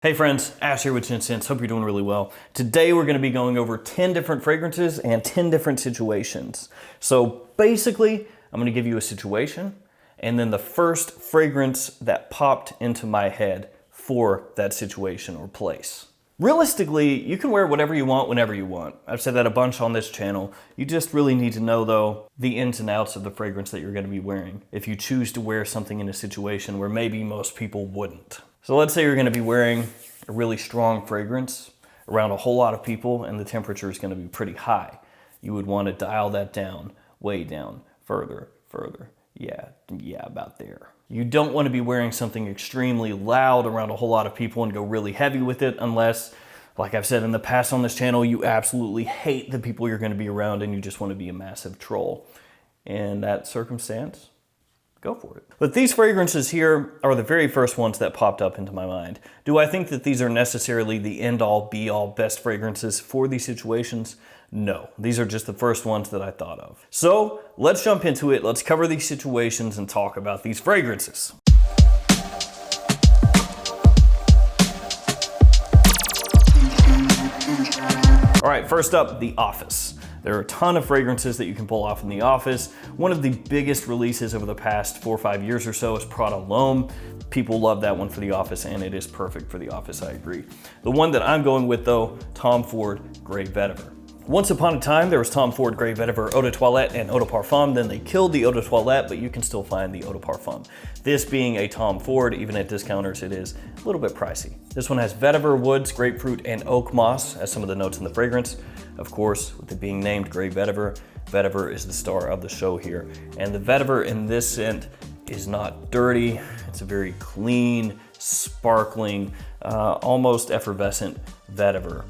Hey friends, Ash here with Gents. Hope you're doing really well. Today we're going to be going over 10 different fragrances and 10 different situations. So basically, I'm going to give you a situation and then the first fragrance that popped into my head for that situation or place. Realistically, you can wear whatever you want whenever you want. I've said that a bunch on this channel. You just really need to know though the ins and outs of the fragrance that you're going to be wearing if you choose to wear something in a situation where maybe most people wouldn't. So let's say you're going to be wearing a really strong fragrance around a whole lot of people and the temperature is going to be pretty high. You would want to dial that down, way down, further. Yeah, about there. You don't want to be wearing something extremely loud around a whole lot of people and go really heavy with it unless, like I've said in the past on this channel, you absolutely hate the people you're going to be around and you just want to be a massive troll. In that circumstance, go for it. But these fragrances here are the very first ones that popped up into my mind. Do I think that these are necessarily the end-all, be-all, best fragrances for these situations? No, these are just the first ones that I thought of. So let's jump into it. Let's cover these situations and talk about these fragrances. All right, first up, The Office. There are a ton of fragrances that you can pull off in The Office. One of the biggest releases over the past 4 or 5 years or so is Prada L'Homme. People love that one for The Office, and it is perfect for The Office, I agree. The one that I'm going with though, Tom Ford Grey Vetiver. Once upon a time, there was Tom Ford Grey Vetiver Eau de Toilette and Eau de Parfum. Then they killed the Eau de Toilette, but you can still find the Eau de Parfum. This being a Tom Ford, even at discounters, it is a little bit pricey. This one has vetiver, woods, grapefruit, and oak moss as some of the notes in the fragrance. Of course, with it being named Grey Vetiver, vetiver is the star of the show here. And the vetiver in this scent is not dirty. It's a very clean, sparkling, almost effervescent vetiver.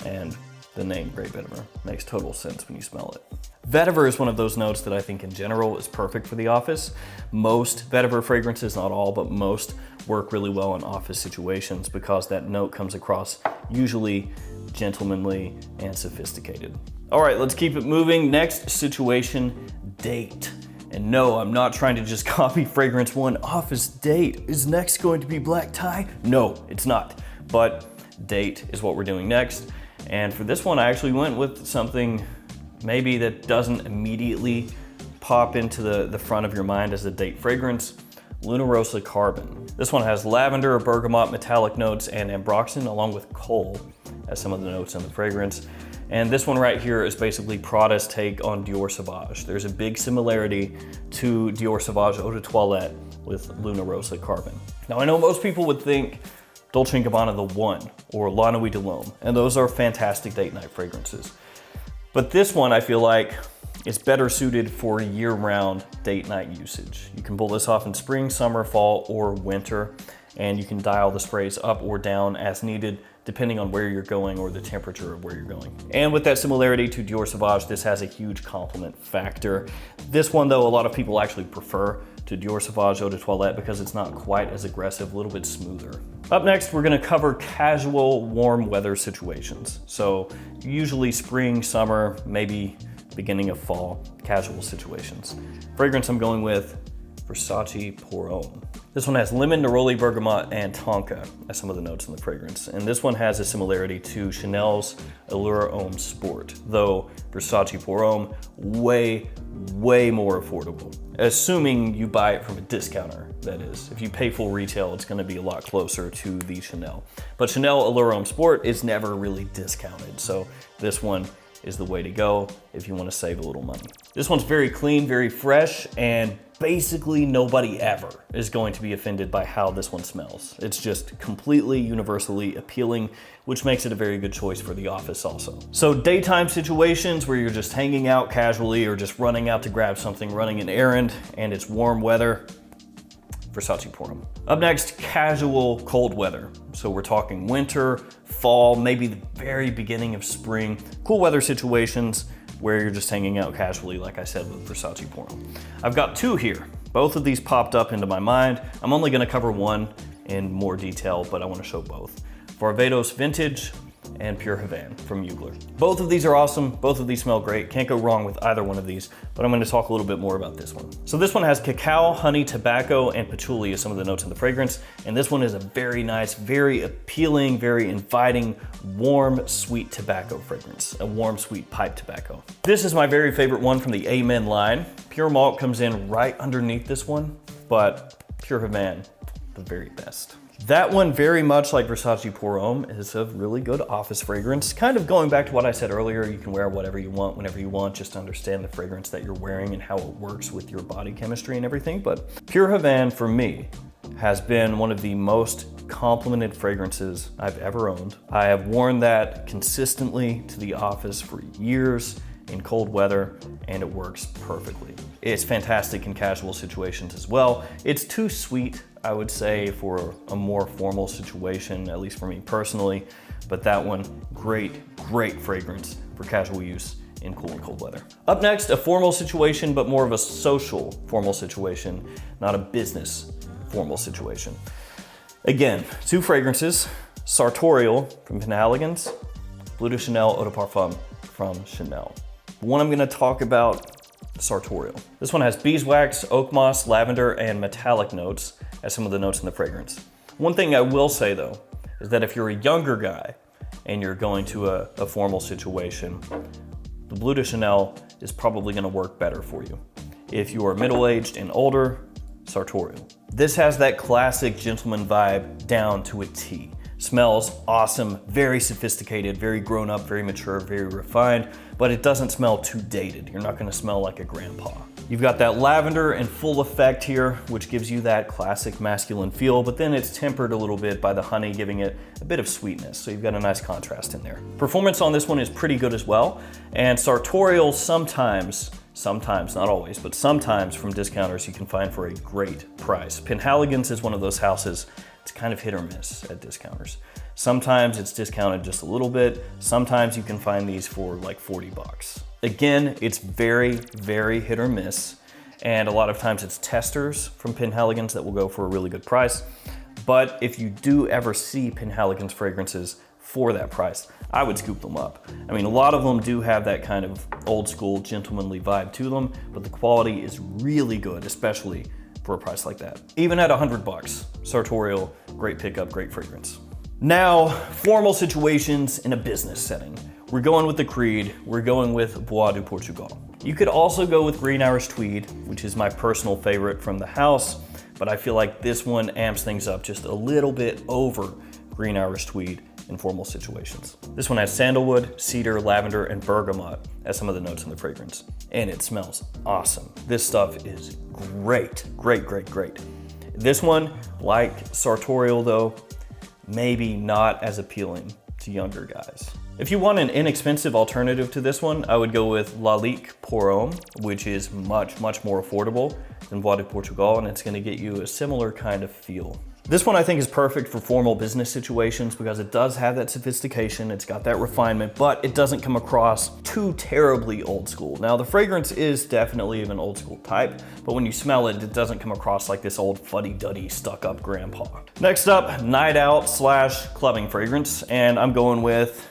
And the name Grey Vetiver makes total sense when you smell it. Vetiver is one of those notes that I think in general is perfect for The Office. Most vetiver fragrances, not all, but most work really well in office situations because that note comes across usually gentlemanly and sophisticated. All right, let's keep it moving. Next situation, date. And no, I'm not trying to just copy fragrance one. Office date. Is next going to be black tie? No, it's not. But date is what we're doing next. And for this one, I actually went with something maybe that doesn't immediately pop into the front of your mind as a date fragrance, Luna Rossa Carbon. This one has lavender, bergamot, metallic notes, and ambroxan, along with coal as some of the notes in the fragrance. And this one right here is basically Prada's take on Dior Sauvage. There's a big similarity to Dior Sauvage Eau de Toilette with Luna Rossa Carbon. Now I know most people would think Dolce & Gabbana The One or La Nuit de l'Homme, and those are fantastic date night fragrances. But this one I feel like is better suited for year-round date night usage. You can pull this off in spring, summer, fall, or winter, and you can dial the sprays up or down as needed depending on where you're going or the temperature of where you're going. And with that similarity to Dior Sauvage, this has a huge complement factor. This one though, a lot of people actually prefer to Dior Sauvage Eau de Toilette because it's not quite as aggressive, a little bit smoother. Up next, we're gonna cover casual warm weather situations. So usually spring, summer, maybe beginning of fall, casual situations. Fragrance I'm going with, Versace Pour Homme. This one has lemon, neroli, bergamot, and tonka as some of the notes in the fragrance. And this one has a similarity to Chanel's Allure Homme Sport, though Versace Pour Homme, way more affordable. Assuming you buy it from a discounter, that is. If you pay full retail, it's gonna be a lot closer to the Chanel. But Chanel Allure Homme Sport is never really discounted, so this one is the way to go if you want to save a little money. This one's very clean, very fresh, and basically nobody ever is going to be offended by how this one smells. It's just completely universally appealing, which makes it a very good choice for The Office also. So daytime situations where you're just hanging out casually or just running out to grab something, running an errand, and it's warm weather, Versace Pour Homme. Up next, casual cold weather. So we're talking winter, fall, maybe the very beginning of spring. Cool weather situations where you're just hanging out casually, like I said with Versace Pour Homme. I've got two here. Both of these popped up into my mind. I'm only gonna cover one in more detail, but I wanna show both. Barbados Vintage, and Pure Havane from Mugler. Both of these are awesome. Both of these smell great. Can't go wrong with either one of these, but I'm going to talk a little bit more about this one. So this one has cacao, honey, tobacco, and patchouli as some of the notes in the fragrance. And this one is a very nice, very appealing, very inviting, warm, sweet tobacco fragrance. A warm, sweet pipe tobacco. This is my very favorite one from the Amen line. Pure Malt comes in right underneath this one, but Pure Havane, the very best. That one, very much like Versace Pour Homme, is a really good office fragrance. Kind of going back to what I said earlier, you can wear whatever you want, whenever you want, just to understand the fragrance that you're wearing and how it works with your body chemistry and everything. But Pure Havane, for me, has been one of the most complimented fragrances I've ever owned. I have worn that consistently to the office for years in cold weather, and it works perfectly. It's fantastic in casual situations as well. It's too sweet, I would say, for a more formal situation, at least for me personally, but that one, great fragrance for casual use in cool and cold weather. Up next, a formal situation, but more of a social formal situation, not a business formal situation. Again, two fragrances, Sartorial from Penhaligon's, Bleu de Chanel Eau de Parfum from Chanel. The one I'm gonna talk about, Sartorial. This one has beeswax, oak moss, lavender, and metallic notes as some of the notes in the fragrance. One thing I will say though, is that if you're a younger guy and you're going to a formal situation, the Bleu de Chanel is probably gonna work better for you. If you are middle-aged and older, Sartorial. This has that classic gentleman vibe down to a T. Smells awesome, very sophisticated, very grown up, very mature, very refined, but it doesn't smell too dated. You're not gonna smell like a grandpa. You've got that lavender in full effect here, which gives you that classic masculine feel, but then it's tempered a little bit by the honey, giving it a bit of sweetness. So you've got a nice contrast in there. Performance on this one is pretty good as well. And Sartorial sometimes, not always, but sometimes from discounters you can find for a great price. Penhaligon's is one of those houses, it's kind of hit or miss at discounters. Sometimes it's discounted just a little bit. Sometimes you can find these for like 40 bucks. Again, it's very hit or miss. And a lot of times it's testers from Penhaligon's that will go for a really good price. But if you do ever see Penhaligon's fragrances for that price, I would scoop them up. I mean, a lot of them do have that kind of old school gentlemanly vibe to them, but the quality is really good, especially for a price like that. Even at 100 bucks, Sartorial, great pickup, great fragrance. Now, formal situations in a business setting. We're going with the Creed, we're going with Bois de Portugal. You could also go with Green Irish Tweed, which is my personal favorite from the house, but I feel like this one amps things up just a little bit over Green Irish Tweed in formal situations. This one has sandalwood, cedar, lavender, and bergamot as some of the notes in the fragrance. And it smells awesome. This stuff is great. This one, like Sartorial though, maybe not as appealing to younger guys. If you want an inexpensive alternative to this one, I would go with Lalique Pour Homme, which is much more affordable than Bois de Portugal, and it's gonna get you a similar kind of feel. This one I think is perfect for formal business situations because it does have that sophistication, it's got that refinement, but it doesn't come across too terribly old school. Now the fragrance is definitely of an old school type, but when you smell it, it doesn't come across like this old fuddy-duddy stuck-up grandpa. Next up, night out / clubbing fragrance, and I'm going with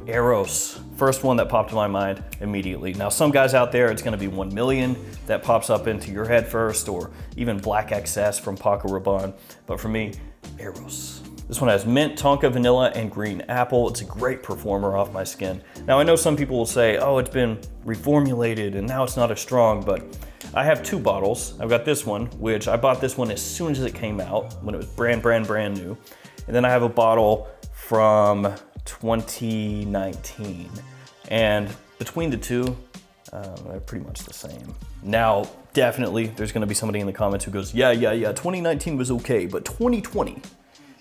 Eros. First one that popped to my mind immediately. Now some guys out there, it's gonna be 1 million that pops up into your head first, or even Black XS from Paco Rabanne. But for me, Eros. This one has mint, tonka, vanilla, and green apple. It's a great performer off my skin. Now I know some people will say, oh, it's been reformulated and now it's not as strong, but I have two bottles. I've got this one, which I bought this one as soon as it came out, when it was brand new. And then I have a bottle from 2019, and between the two, they're pretty much the same. Now, definitely, there's gonna be somebody in the comments who goes, yeah, 2019 was okay, but 2020,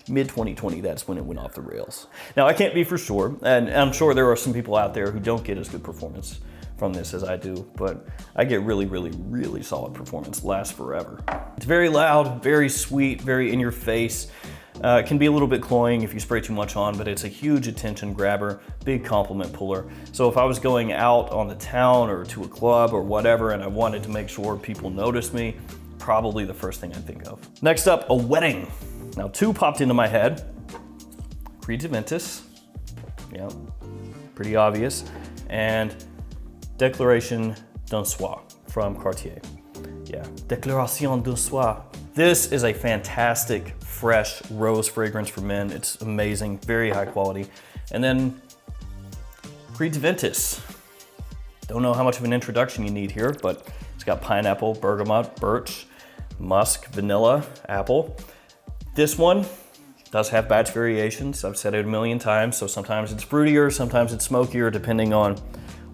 mid-2020, that's when it went off the rails. Now, I can't be for sure, and I'm sure there are some people out there who don't get as good performance from this as I do, but I get really solid performance, lasts forever. It's very loud, very sweet, very in your face. It can be a little bit cloying if you spray too much on, but it's a huge attention grabber, big compliment puller. So if I was going out on the town or to a club or whatever and I wanted to make sure people noticed me, probably the first thing I'd think of. Next up, a wedding. Now two popped into my head. Creed Juventus Yep, pretty obvious. And Declaration d'un Soir from Cartier. Yeah, Déclaration d'un Soir. This is a fantastic, fresh rose fragrance for men. It's amazing, very high quality. And then Creed Ventus. Don't know how much of an introduction you need here, but it's got pineapple, bergamot, birch, musk, vanilla, apple. This one does have batch variations. I've said it a million times, so sometimes it's fruitier, sometimes it's smokier, depending on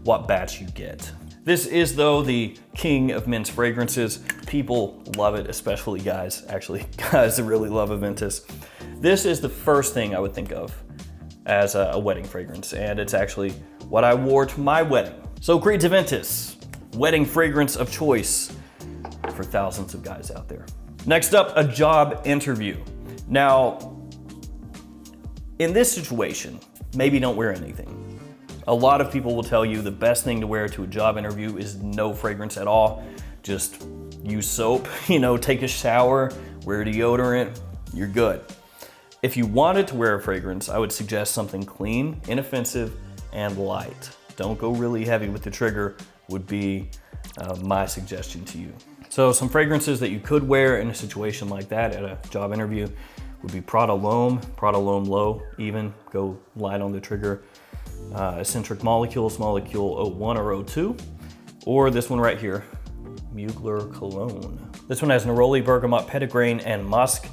what batch you get. This is, though, the king of men's fragrances. People love it, especially guys. Actually, guys really love a Ventus. This is the first thing I would think of as a wedding fragrance, and it's actually what I wore to my wedding. So Creed Ventus, wedding fragrance of choice for thousands of guys out there. Next up, a job interview. Now, in this situation, maybe don't wear anything. A lot of people will tell you the best thing to wear to a job interview is no fragrance at all. Just use soap, take a shower, wear deodorant, you're good. If you wanted to wear a fragrance, I would suggest something clean, inoffensive, and light. Don't go really heavy with the trigger would be my suggestion to you. So some fragrances that you could wear in a situation like that at a job interview would be Prada L'Homme Low even, go light on the trigger. Eccentric Molecules, Molecule 01 or 02, or this one right here, Mugler Cologne. This one has neroli, bergamot, petitgrain, and musk,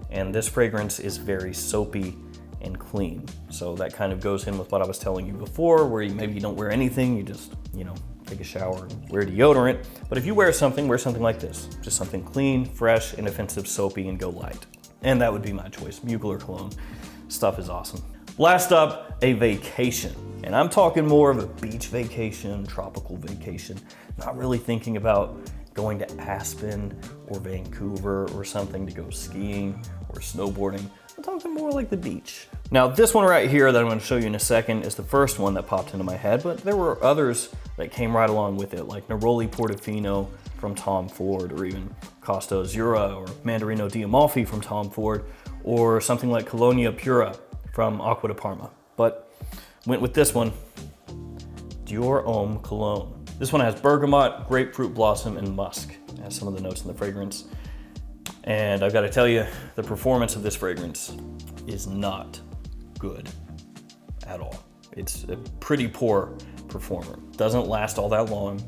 and this fragrance is very soapy and clean. So that kind of goes in with what I was telling you before, where maybe you don't wear anything, you just, take a shower and wear deodorant. But if you wear something like this. Just something clean, fresh, inoffensive, soapy, and go light. And that would be my choice, Mugler Cologne. Stuff is awesome. Last up, a vacation. And I'm talking more of a beach vacation, tropical vacation. Not really thinking about going to Aspen or Vancouver or something to go skiing or snowboarding. I'm talking more like the beach. Now this one right here that I'm gonna show you in a second is the first one that popped into my head, but there were others that came right along with it, like Neroli Portofino from Tom Ford, or even Costa Azzurra or Mandarino di Amalfi from Tom Ford, or something like Colonia Pura from Acqua di Parma. But went with this one, Dior Homme Cologne. This one has bergamot, grapefruit blossom, and musk. It has some of the notes in the fragrance. And I've got to tell you, the performance of this fragrance is not good at all. It's a pretty poor performer. Doesn't last all that long,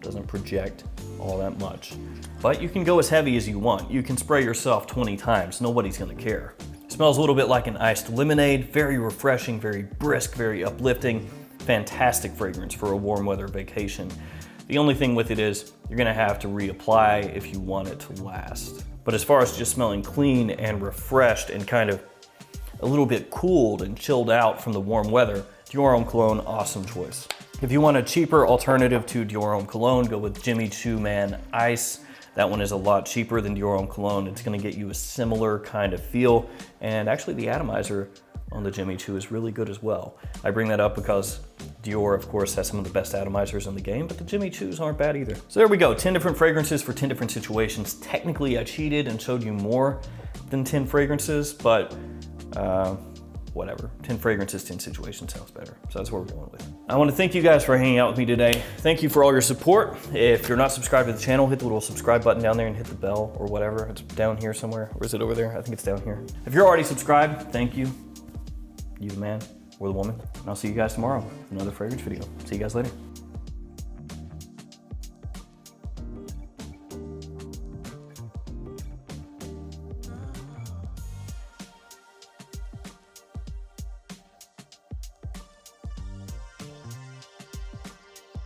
doesn't project all that much. But you can go as heavy as you want. You can spray yourself 20 times, nobody's gonna care. It smells a little bit like an iced lemonade, very refreshing, very brisk, very uplifting. Fantastic fragrance for a warm weather vacation. The only thing with it is you're gonna have to reapply if you want it to last. But as far as just smelling clean and refreshed and kind of a little bit cooled and chilled out from the warm weather, Dior Homme Cologne, awesome choice. If you want a cheaper alternative to Dior Homme Cologne, go with Jimmy Choo Man Ice. That one is a lot cheaper than Dior Homme Cologne. It's gonna get you a similar kind of feel. And actually the atomizer on the Jimmy Choo is really good as well. I bring that up because Dior, of course, has some of the best atomizers in the game, but the Jimmy Choos aren't bad either. So there we go, 10 different fragrances for 10 different situations. Technically, I cheated and showed you more than 10 fragrances, but whatever. 10 fragrances, 10 situations sounds better. So that's what we're going with. I want to thank you guys for hanging out with me today. Thank you for all your support. If you're not subscribed to the channel, hit the little subscribe button down there and hit the bell or whatever. It's down here somewhere. Or is it over there? I think it's down here. If you're already subscribed, thank you. You the man or the woman. And I'll see you guys tomorrow with another fragrance video. See you guys later.